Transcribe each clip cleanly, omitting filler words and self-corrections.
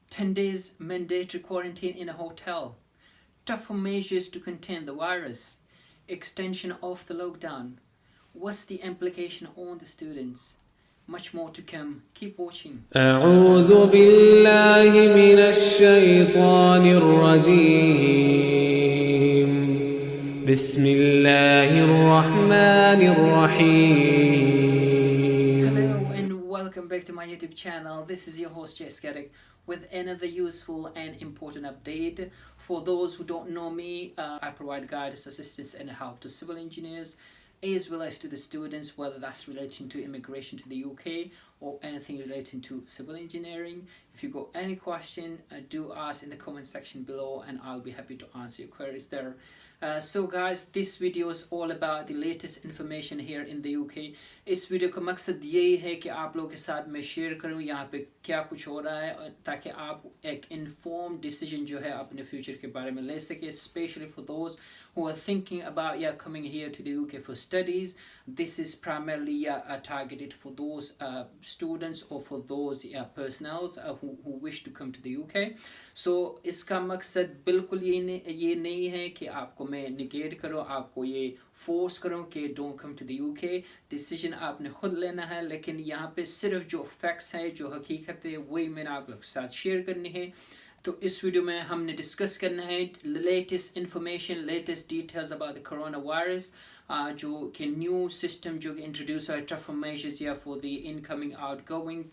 10 days mandatory quarantine in a hotel, tougher measures to contain the virus, extension of the lockdown. What's the implication on the students? Much more to come. Keep watching. أعوذ بالله من الشيطان الرجيم بسم الله الرحمن الرحيم. Hello and welcome back to my YouTube channel. This is your host Jessica with another useful and important update. For those who don't know me, I provide guidance, assistance and help to civil engineers as well as to the students, whether that's relating to immigration to the UK or anything relating to civil engineering. If you got any question, do ask in the comment section below and I'll be happy to answer your queries there. So guys, this video is all about the latest information here in the UK. इस video का मकसद यही है कि आप लोगों के साथ मैं शेयर करूं यहाँ पे क्या कुछ हो रहा है, ताकि आप एक informed decision जो है अपने future के बारे में ले सके, especially for those who are thinking about coming here to the UK for studies. This is primarily targeted for those students or for those personnel who wish to come to the UK. So इसका मकसद बिल्कुल ये नहीं है कि आपको मैं negate करूं, आपको ये force करूं कि don't come to the UK. Decision आपने खुद लेना है, लेकिन यहाँ पे सिर्फ जो facts है, जो हकीकत है, वही मैंने आप लोग के साथ शेयर करनी है. तो इस वीडियो में हमने डिस्कस करना है latest information, latest details about the corona virus, जो कि न्यू सिस्टम जो इंट्रोड्यूस है, tougher measures for the incoming outgoing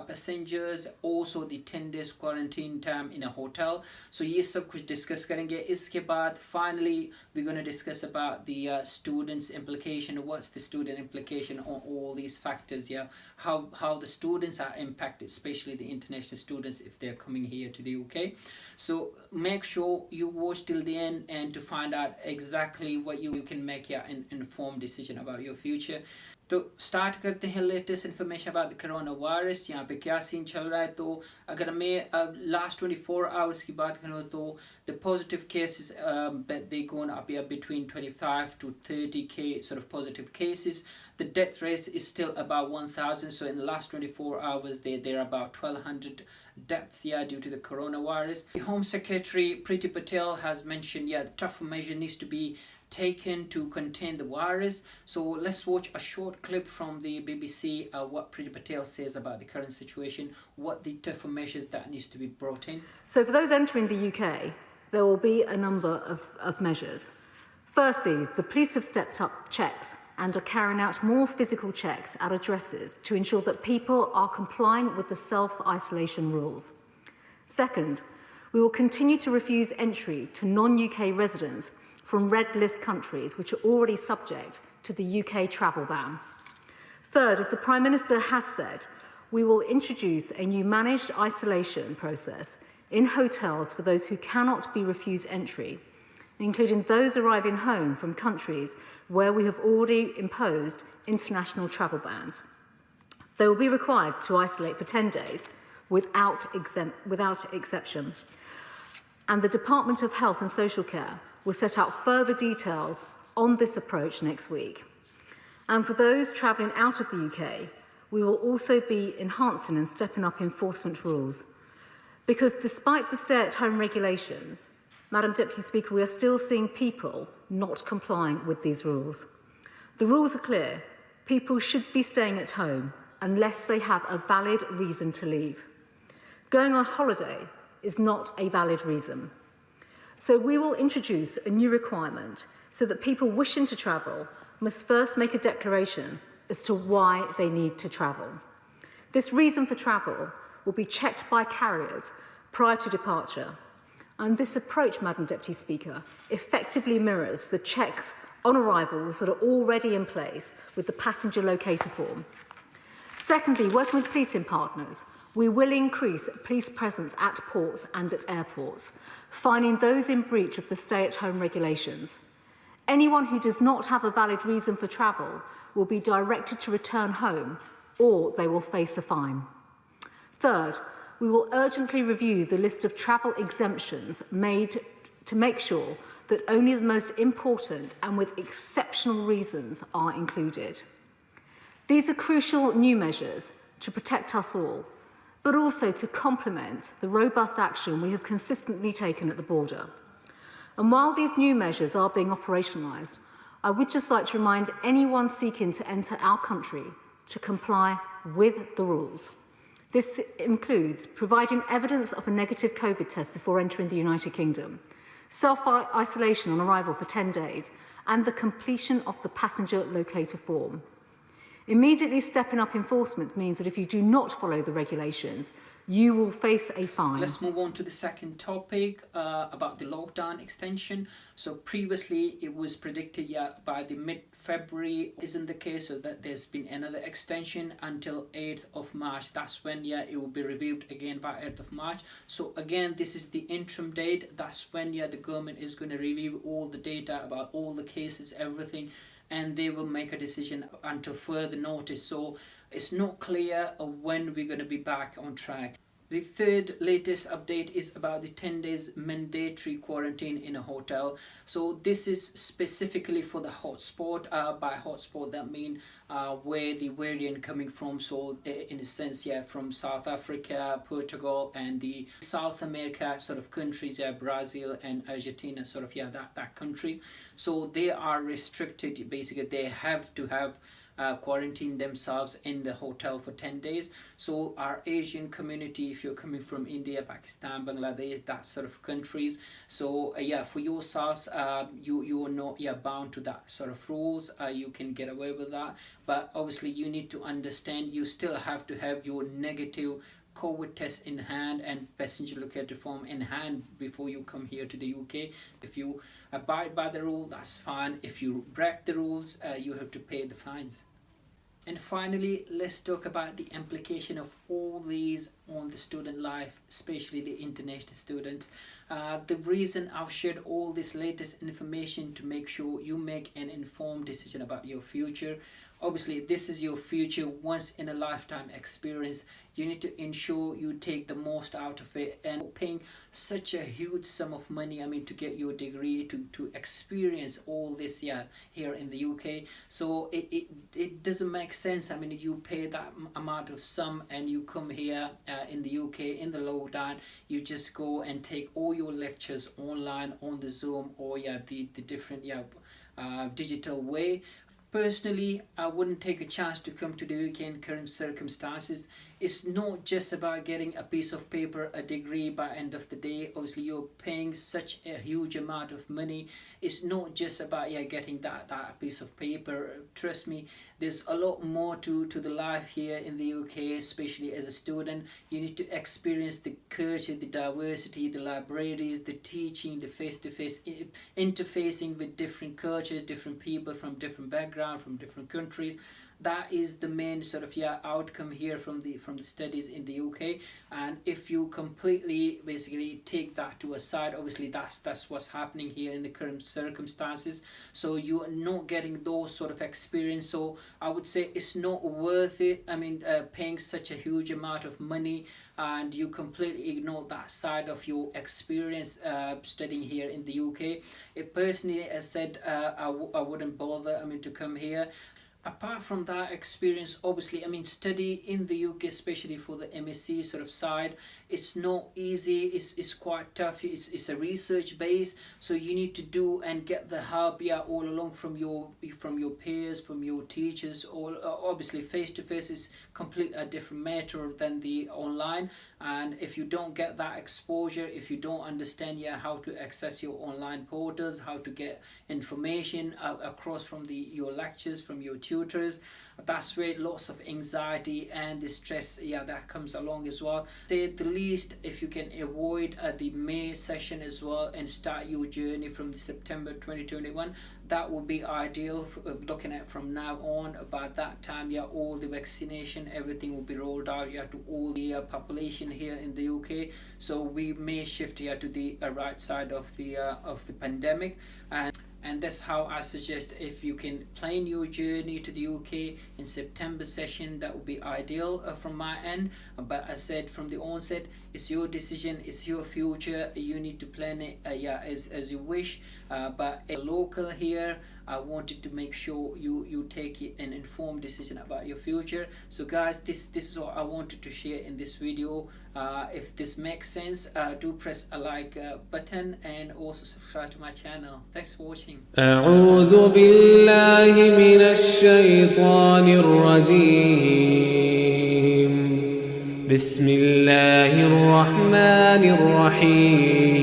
passengers, also the 10 days quarantine time in a hotel. So ये सब कुछ डिस्कस करेंगे. इसके बाद finally we're going to discuss about the students implication. What's the student implication on all these factors? How the students are impacted, especially the international students if they're coming here to the UK. So make sure you watch till the end and to find out exactly what you can make an informed decision about your future. तो start करते हैं latest information about the corona virus. यहाँ पे क्या scene चल रहा है, तो अगर मैं लास्ट 24 आवर्स की बात करूँ तो the positive cases they going up between 25 to 30k sort of positive cases. The death rate is still about 1,000. So in the last 24 hours there are about 1,200 deaths due to the coronavirus. The Home Secretary Priti Patel has mentioned the tougher measure needs to be taken to contain the virus. So let's watch a short clip from the BBC what Priti Patel says about the current situation, what the tougher measures that needs to be brought in. So for those entering the UK, there will be a number of measures. Firstly, the police have stepped up checks and are carrying out more physical checks at addresses to ensure that people are complying with the self-isolation rules. Second, we will continue to refuse entry to non-UK residents from red list countries which are already subject to the UK travel ban. Third, as the Prime Minister has said, we will introduce a new managed isolation process in hotels for those who cannot be refused entry, including those arriving home from countries where we have already imposed international travel bans. They will be required to isolate for 10 days without exception. And the Department of Health and Social Care will set out further details on this approach next week. And for those travelling out of the UK, we will also be enhancing and stepping up enforcement rules. Because despite the stay-at-home regulations, Madam Deputy Speaker, we are still seeing people not complying with these rules. The rules are clear. People should be staying at home unless they have a valid reason to leave. Going on holiday is not a valid reason. So we will introduce a new requirement so that people wishing to travel must first make a declaration as to why they need to travel. This reason for travel will be checked by carriers prior to departure. And this approach, Madam Deputy Speaker, effectively mirrors the checks on arrivals that are already in place with the passenger locator form. Secondly, working with policing partners, we will increase police presence at ports and at airports, finding those in breach of the stay-at-home regulations. Anyone who does not have a valid reason for travel will be directed to return home, or they will face a fine. Third, we will urgently review the list of travel exemptions made to make sure that only the most important and with exceptional reasons are included. These are crucial new measures to protect us all, but also to complement the robust action we have consistently taken at the border. And while these new measures are being operationalised, I would just like to remind anyone seeking to enter our country to comply with the rules. This includes providing evidence of a negative COVID test before entering the United Kingdom, self-isolation on arrival for 10 days, and the completion of the passenger locator form. Immediately stepping up enforcement means that if you do not follow the regulations, you will face a fine. Let's move on to the second topic about the lockdown extension. So previously it was predicted by the mid-February isn't the case, so that there's been another extension until 8th of March. That's when it will be reviewed again by 8th of March. So again, this is the interim date. That's when the government is going to review all the data about all the cases, everything, and they will make a decision until further notice. So it's not clear when we're going to be back on track. The third latest update is about the 10 days mandatory quarantine in a hotel. So this is specifically for the hotspot. By hotspot, that means where the variant coming from. So in a sense, from South Africa, Portugal, and the South America sort of countries, Brazil and Argentina, sort of that country. So they are restricted. Basically, they have to have quarantine themselves in the hotel for 10 days. So our Asian community, if you're coming from India, Pakistan, Bangladesh, that sort of countries, so for yourselves, you're not bound to that sort of rules. You can get away with that, but obviously you need to understand you still have to have your negative COVID test in hand and passenger locator form in hand before you come here to the UK. If you abide by the rule, that's fine. If you break the rules, you have to pay the fines. And finally, let's talk about the implication of all these on the student life, especially the international students. The reason I've shared all this latest information to make sure you make an informed decision about your future. Obviously, this is your future, once in a lifetime experience. You need to ensure you take the most out of it, and paying such a huge sum of money, to get your degree, to experience all this here in the UK. So it doesn't make sense. You pay that amount of sum and you come here in the UK in the lockdown. You just go and take all your lectures online on the Zoom or the different digital way. Personally, I wouldn't take a chance to come to the UK in current circumstances. It's not just about getting a piece of paper, a degree by end of the day. Obviously, you're paying such a huge amount of money. It's not just about getting that piece of paper. Trust me, there's a lot more to the life here in the UK, especially as a student. You need to experience the culture, the diversity, the libraries, the teaching, the face-to-face interfacing with different cultures, different people from different backgrounds, from different countries. That is the main sort of outcome here from the studies in the UK. And if you completely basically take that to a side, obviously that's what's happening here in the current circumstances. So you are not getting those sort of experience. So I would say it's not worth it. Paying such a huge amount of money and you completely ignore that side of your experience studying here in the UK. If personally, as said, I wouldn't bother to come here. Apart from that experience, obviously, study in the UK, especially for the MSc sort of side, it's not easy. It's quite tough. It's a research base, so you need to do and get the help all along from your peers, from your teachers. Or obviously, face to face is completely a different matter than the online. And if you don't get that exposure, if you don't understand how to access your online portals, how to get information across from your lectures, from your tutors, that's where lots of anxiety and the stress that comes along as well. Say the least, if you can avoid the May session as well and start your journey from September 2021, that would be ideal. Looking at from now on, about that time, all the vaccination, everything will be rolled out to all the population here in the UK. So we may shift to the right side of the pandemic, and that's how I suggest, if you can plan your journey to the UK in September session, that would be ideal from my end. But as I said from the onset, It's your decision, it's your future. You need to plan it as you wish. But a local here, I wanted to make sure you take an informed decision about your future. So guys, this is what I wanted to share in this video. If this makes sense, do press a like button and also subscribe to my channel. Thanks for watching. أعوذ بالله من الشيطان الرجيم. بسم الله الرحمن الرحيم.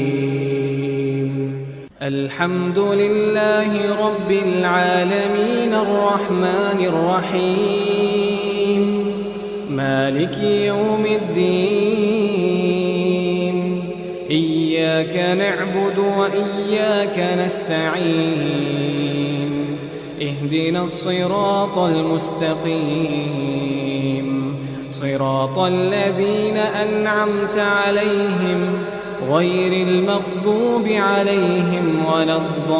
الحمد لله رب العالمين الرحمن الرحيم مالك يوم الدين إياك نعبد وإياك نستعين اهدنا الصراط المستقيم صراط الذين أنعمت عليهم غير المغضوب عليهم ولا الضالين.